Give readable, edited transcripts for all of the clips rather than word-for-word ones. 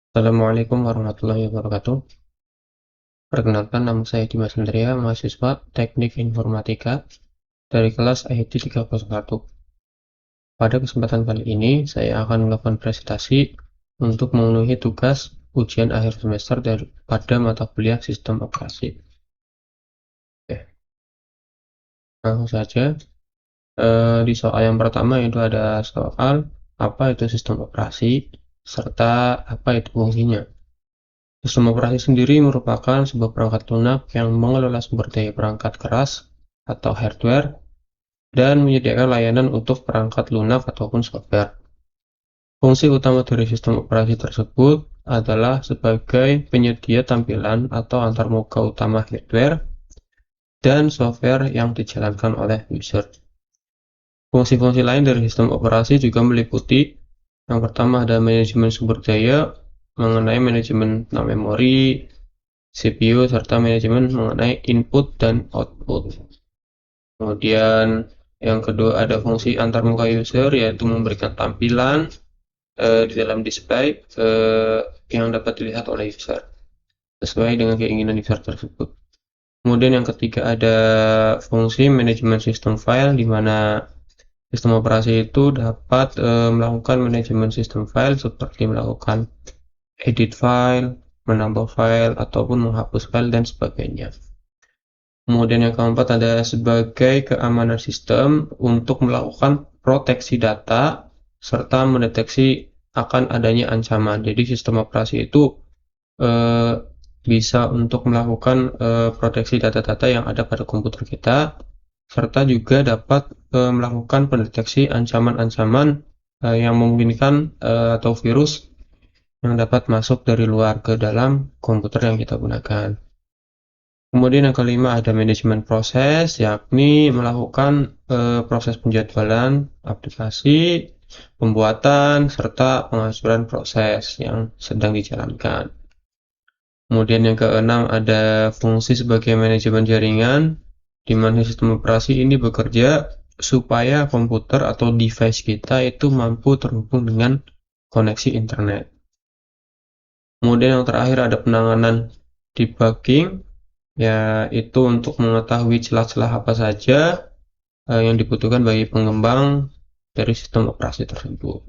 Assalamualaikum warahmatullahi wabarakatuh. Perkenalkan, nama saya Dimas Hendria, mahasiswa Teknik Informatika dari kelas IT 301. Pada kesempatan kali ini, saya akan melakukan presentasi untuk memenuhi tugas ujian akhir semester pada mata kuliah Sistem Operasi. Oke, langsung saja. Di soal yang pertama itu ada soal apa itu sistem operasi serta apa itu fungsinya. Sistem operasi sendiri merupakan sebuah perangkat lunak yang mengelola sumber daya perangkat keras atau hardware dan menyediakan layanan untuk perangkat lunak ataupun software. Fungsi utama dari sistem operasi tersebut adalah sebagai penyedia tampilan atau antarmuka utama hardware dan software yang dijalankan oleh user. Fungsi-fungsi lain dari sistem operasi juga meliputi yang pertama ada manajemen sumber daya mengenai manajemen memori, CPU, serta manajemen mengenai input dan output. Kemudian yang kedua ada fungsi antarmuka user, yaitu memberikan tampilan di dalam display yang dapat dilihat oleh user sesuai dengan keinginan user tersebut. Kemudian yang ketiga ada fungsi manajemen sistem file, di mana sistem operasi itu dapat melakukan manajemen sistem file seperti melakukan edit file, menambah file, ataupun menghapus file dan sebagainya. Kemudian yang keempat ada sebagai keamanan sistem untuk melakukan proteksi data serta mendeteksi akan adanya ancaman. Jadi sistem operasi itu bisa untuk melakukan proteksi data-data yang ada pada komputer kita, serta juga dapat melakukan pendeteksi ancaman-ancaman yang memungkinkan atau virus yang dapat masuk dari luar ke dalam komputer yang kita gunakan. Kemudian yang kelima ada manajemen proses, yakni melakukan proses penjadwalan aplikasi, pembuatan, serta pengaturan proses yang sedang dijalankan. Kemudian yang keenam ada fungsi sebagai manajemen jaringan, di mana sistem operasi ini bekerja supaya komputer atau device kita itu mampu terhubung dengan koneksi internet. Kemudian yang terakhir ada penanganan debugging, yaitu untuk mengetahui celah-celah apa saja yang dibutuhkan bagi pengembang dari sistem operasi tersebut.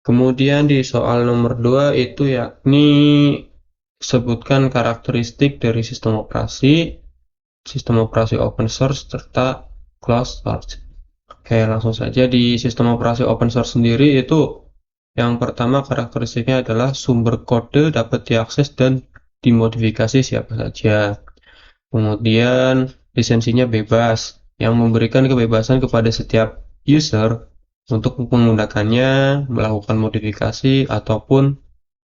Kemudian di soal nomor 2 itu yakni sebutkan karakteristik dari sistem operasi open source serta closed source. Oke, langsung saja. Di sistem operasi open source sendiri itu yang pertama karakteristiknya adalah sumber kode dapat diakses dan dimodifikasi siapa saja. Kemudian lisensinya bebas, yang memberikan kebebasan kepada setiap user untuk menggunakannya, melakukan modifikasi, ataupun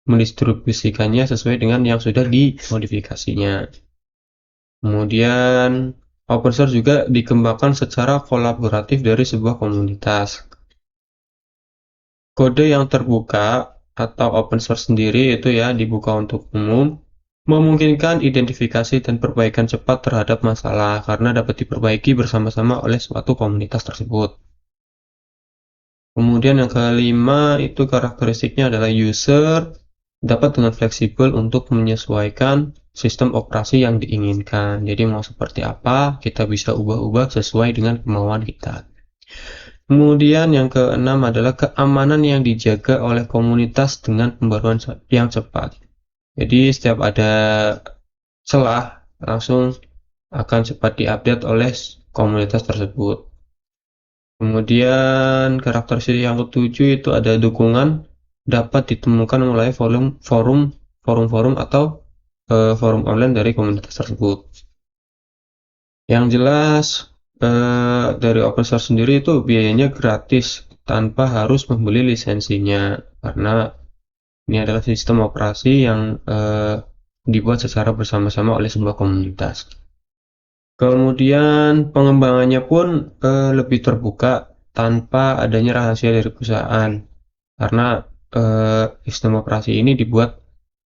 mendistribusikannya sesuai dengan yang sudah dimodifikasinya. Kemudian open source juga dikembangkan secara kolaboratif dari sebuah komunitas. Kode yang terbuka atau open source sendiri itu ya dibuka untuk umum, memungkinkan identifikasi dan perbaikan cepat terhadap masalah karena dapat diperbaiki bersama-sama oleh suatu komunitas tersebut. Kemudian yang kelima itu karakteristiknya adalah user dapat dengan fleksibel untuk menyesuaikan sistem operasi yang diinginkan. Jadi mau seperti apa, kita bisa ubah-ubah sesuai dengan kemauan kita. Kemudian yang keenam adalah keamanan yang dijaga oleh komunitas dengan pembaruan yang cepat. Jadi setiap ada celah langsung akan cepat diupdate oleh komunitas tersebut. Kemudian karakteristik yang ketujuh itu ada dukungan dapat ditemukan melalui forum atau forum online dari komunitas tersebut. Yang jelas dari open source sendiri itu biayanya gratis tanpa harus membeli lisensinya, karena ini adalah sistem operasi yang dibuat secara bersama-sama oleh sebuah komunitas. Kemudian pengembangannya pun lebih terbuka tanpa adanya rahasia dari perusahaan, karena sistem operasi ini dibuat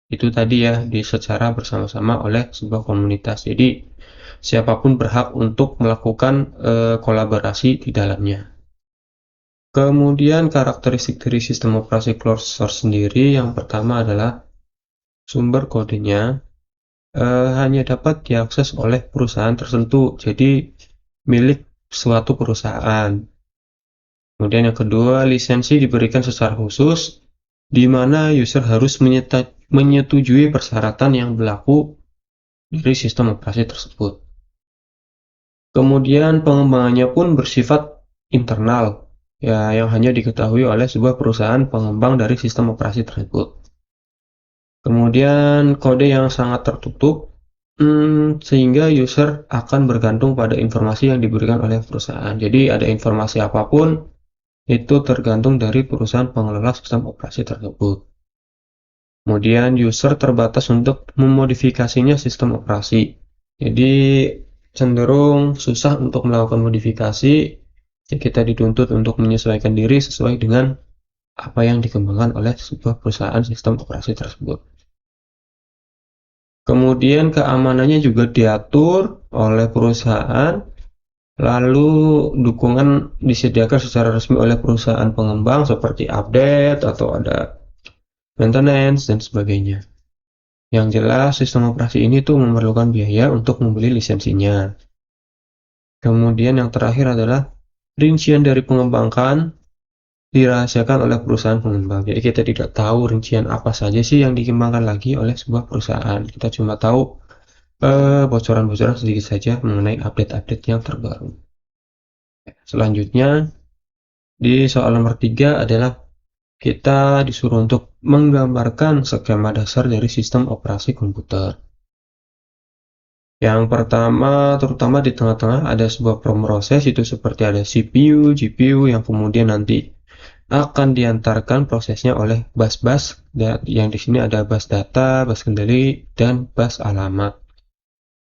itu tadi ya secara bersama-sama oleh sebuah komunitas. Jadi siapapun berhak untuk melakukan kolaborasi di dalamnya. Kemudian karakteristik dari sistem operasi closed source sendiri yang pertama adalah sumber kodenya hanya dapat diakses oleh perusahaan tertentu, jadi milik suatu perusahaan. Kemudian yang kedua, lisensi diberikan secara khusus, di mana user harus menyetujui persyaratan yang berlaku dari sistem operasi tersebut. Kemudian pengembangannya pun bersifat internal, ya yang hanya diketahui oleh sebuah perusahaan pengembang dari sistem operasi tersebut. Kemudian kode yang sangat tertutup, sehingga user akan bergantung pada informasi yang diberikan oleh perusahaan. Jadi ada informasi apapun itu tergantung dari perusahaan pengelola sistem operasi tersebut. Kemudian user terbatas untuk memodifikasinya sistem operasi. Jadi cenderung susah untuk melakukan modifikasi. Kita dituntut untuk menyesuaikan diri sesuai dengan apa yang dikembangkan oleh sebuah perusahaan sistem operasi tersebut. Kemudian keamanannya juga diatur oleh perusahaan, lalu dukungan disediakan secara resmi oleh perusahaan pengembang seperti update atau ada maintenance dan sebagainya. Yang jelas sistem operasi ini tuh memerlukan biaya untuk membeli lisensinya. Kemudian yang terakhir adalah rincian dari pengembangan dirahasiakan oleh perusahaan pengembang. Jadi kita tidak tahu rincian apa saja sih yang dikembangkan lagi oleh sebuah perusahaan. Kita cuma tahu bocoran-bocoran sedikit saja mengenai update-update yang terbaru. Selanjutnya, di soal nomor 3 adalah kita disuruh untuk menggambarkan skema dasar dari sistem operasi komputer. Yang pertama, terutama di tengah-tengah ada sebuah proses, itu seperti ada CPU, GPU yang kemudian nanti akan diantarkan prosesnya oleh bus-bus, yang di sini ada bus data, bus kendali, dan bus alamat.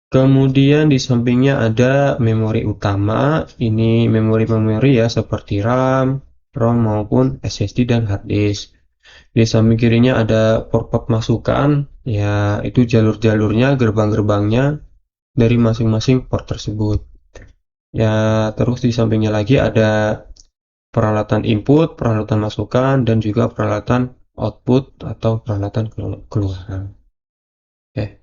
Kemudian di sampingnya ada memori utama, ini memori-memori ya seperti RAM, ROM maupun SSD dan hard disk. Di samping kirinya ada port-port masukan, ya itu jalur-jalurnya, gerbang-gerbangnya dari masing-masing port tersebut. Ya terus di sampingnya lagi ada peralatan input, peralatan masukan, dan juga peralatan output atau peralatan keluaran. Oke.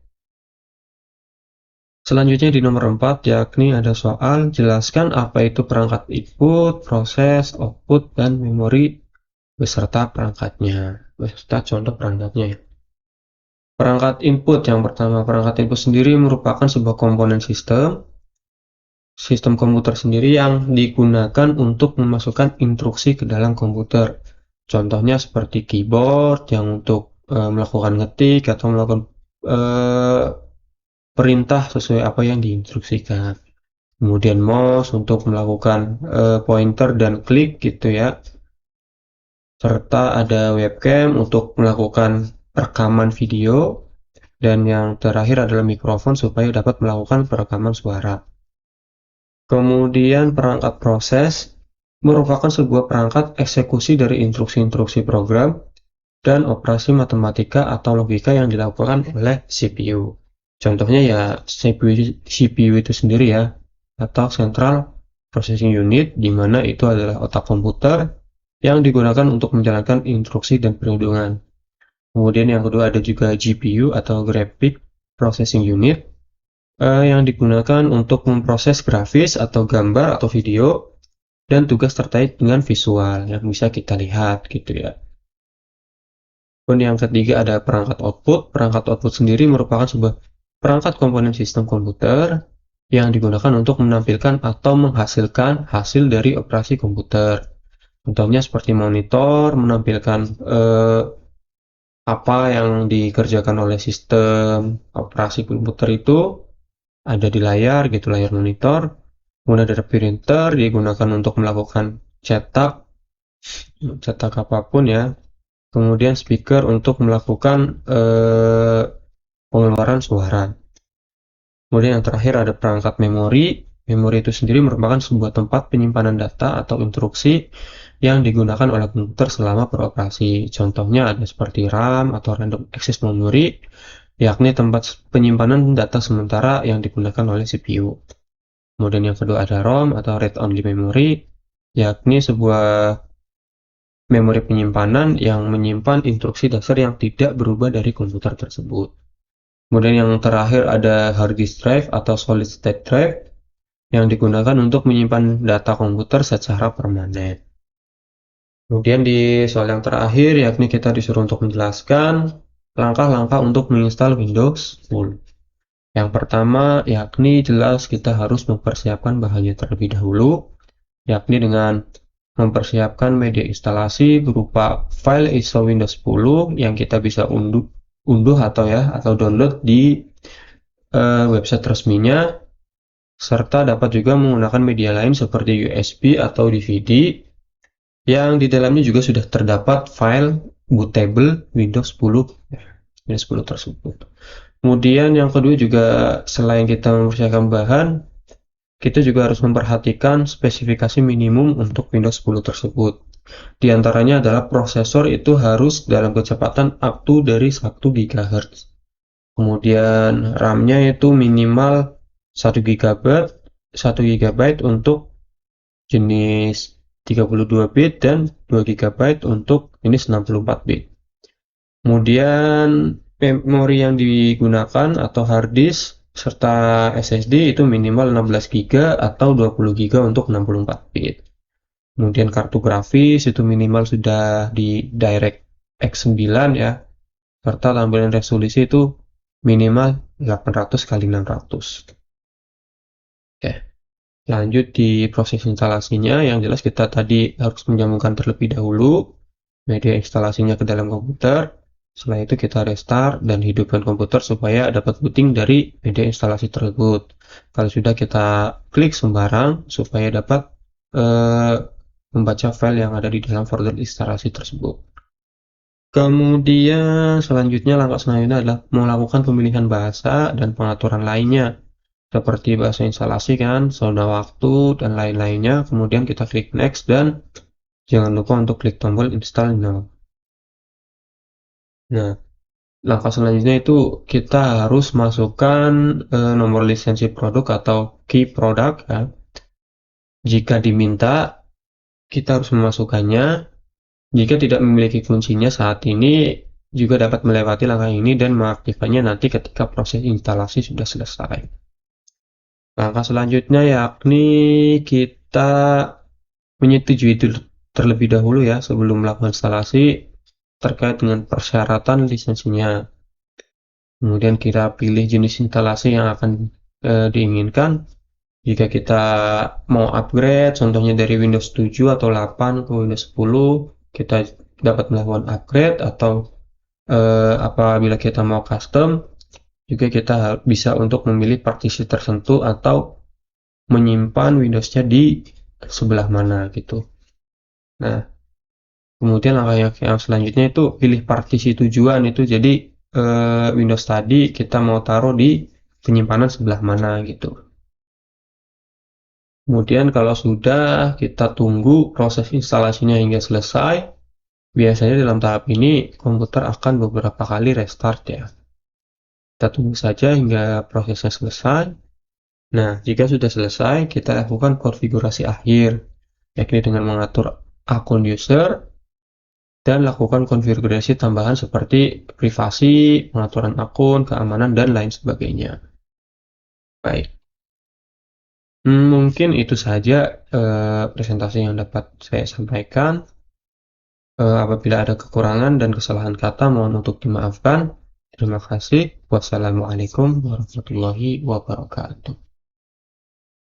Selanjutnya di nomor 4, yakni ada soal jelaskan apa itu perangkat input, proses, output, dan memori beserta perangkatnya, beserta contoh perangkatnya. Perangkat input yang pertama, perangkat input sendiri merupakan sebuah komponen sistem komputer sendiri yang digunakan untuk memasukkan instruksi ke dalam komputer. Contohnya seperti keyboard yang untuk melakukan ngetik atau melakukan perintah sesuai apa yang diinstruksikan. Kemudian mouse untuk melakukan pointer dan klik gitu ya. Serta ada webcam untuk melakukan rekaman video. Dan yang terakhir adalah mikrofon supaya dapat melakukan perekaman suara. Kemudian perangkat proses merupakan sebuah perangkat eksekusi dari instruksi-instruksi program dan operasi matematika atau logika yang dilakukan oleh CPU. Contohnya ya CPU itu sendiri ya, atau Central Processing Unit, di mana itu adalah otak komputer yang digunakan untuk menjalankan instruksi dan perhitungan. Kemudian yang kedua ada juga GPU atau Graphic Processing Unit, yang digunakan untuk memproses grafis atau gambar atau video dan tugas terkait dengan visual yang bisa kita lihat gitu ya. Dan yang ketiga ada perangkat output. Perangkat output sendiri merupakan sebuah perangkat komponen sistem komputer yang digunakan untuk menampilkan atau menghasilkan hasil dari operasi komputer. Contohnya seperti monitor menampilkan apa yang dikerjakan oleh sistem operasi komputer itu ada di layar gitu, layar monitor. Kemudian ada printer digunakan untuk melakukan cetak apapun ya. Kemudian speaker untuk melakukan pengeluaran suara. Kemudian yang terakhir ada perangkat memori. Memori itu sendiri merupakan sebuah tempat penyimpanan data atau instruksi yang digunakan oleh komputer selama beroperasi. Contohnya ada seperti RAM atau Random Access Memory, yakni tempat penyimpanan data sementara yang digunakan oleh CPU. Kemudian yang kedua ada ROM atau Read Only Memory, yakni sebuah memori penyimpanan yang menyimpan instruksi dasar yang tidak berubah dari komputer tersebut. Kemudian yang terakhir ada hard disk drive atau solid state drive yang digunakan untuk menyimpan data komputer secara permanen. Kemudian di soal yang terakhir, yakni kita disuruh untuk menjelaskan langkah-langkah untuk menginstal Windows 10. Yang pertama, yakni jelas kita harus mempersiapkan bahannya terlebih dahulu, yakni dengan mempersiapkan media instalasi berupa file ISO Windows 10 yang kita bisa unduh atau download di website resminya, serta dapat juga menggunakan media lain seperti USB atau DVD yang di dalamnya juga sudah terdapat file bootable Windows 10 tersebut. Kemudian yang kedua juga selain kita mempersiapkan bahan, kita juga harus memperhatikan spesifikasi minimum untuk Windows 10 tersebut. Di antaranya adalah prosesor itu harus dalam kecepatan up to dari 1 GHz. Kemudian RAM-nya itu minimal 1 GB untuk jenis 32 bit dan 2 GB untuk jenis 64 bit. Kemudian memori yang digunakan atau hard disk serta SSD itu minimal 16 GB atau 20 GB untuk 64 bit. Kemudian kartu grafis itu minimal sudah di DirectX 9 ya, serta tampilan resolusi itu minimal 800 x 600. Oke, lanjut di proses instalasinya. Yang jelas kita tadi harus menyambungkan terlebih dahulu media instalasinya ke dalam komputer. Setelah itu kita restart dan hidupkan komputer supaya dapat booting dari media instalasi tersebut. Kalau sudah, kita klik sembarang supaya dapat membaca file yang ada di dalam folder instalasi tersebut. Kemudian langkah selanjutnya adalah melakukan pemilihan bahasa dan pengaturan lainnya seperti bahasa instalasi kan, zona waktu dan lain-lainnya. Kemudian kita klik next dan jangan lupa untuk klik tombol install now. Nah, langkah selanjutnya itu kita harus masukkan nomor lisensi produk atau key product ya. Jika diminta, kita harus memasukkannya. Jika tidak memiliki kuncinya saat ini, juga dapat melewati langkah ini dan mengaktifkannya nanti ketika proses instalasi sudah selesai. Langkah selanjutnya yakni kita menyetujui terlebih dahulu ya sebelum melakukan instalasi terkait dengan persyaratan lisensinya. Kemudian kita pilih jenis instalasi yang akan diinginkan. Jika kita mau upgrade, contohnya dari Windows 7 atau 8 ke Windows 10, kita dapat melakukan upgrade, atau apabila kita mau custom, juga kita bisa untuk memilih partisi tertentu atau menyimpan Windows-nya di sebelah mana gitu. Nah, kemudian langkah yang selanjutnya itu pilih partisi tujuan itu. Jadi Windows tadi kita mau taruh di penyimpanan sebelah mana gitu. Kemudian kalau sudah, kita tunggu proses instalasinya hingga selesai. Biasanya dalam tahap ini komputer akan beberapa kali restart ya. Kita tunggu saja hingga prosesnya selesai. Nah, jika sudah selesai, kita lakukan konfigurasi akhir, yakni dengan mengatur akun user dan lakukan konfigurasi tambahan seperti privasi, pengaturan akun, keamanan, dan lain sebagainya. Baik. Mungkin itu saja presentasi yang dapat saya sampaikan. Apabila ada kekurangan dan kesalahan kata, mohon untuk dimaafkan. Terima kasih. Wassalamualaikum warahmatullahi wabarakatuh.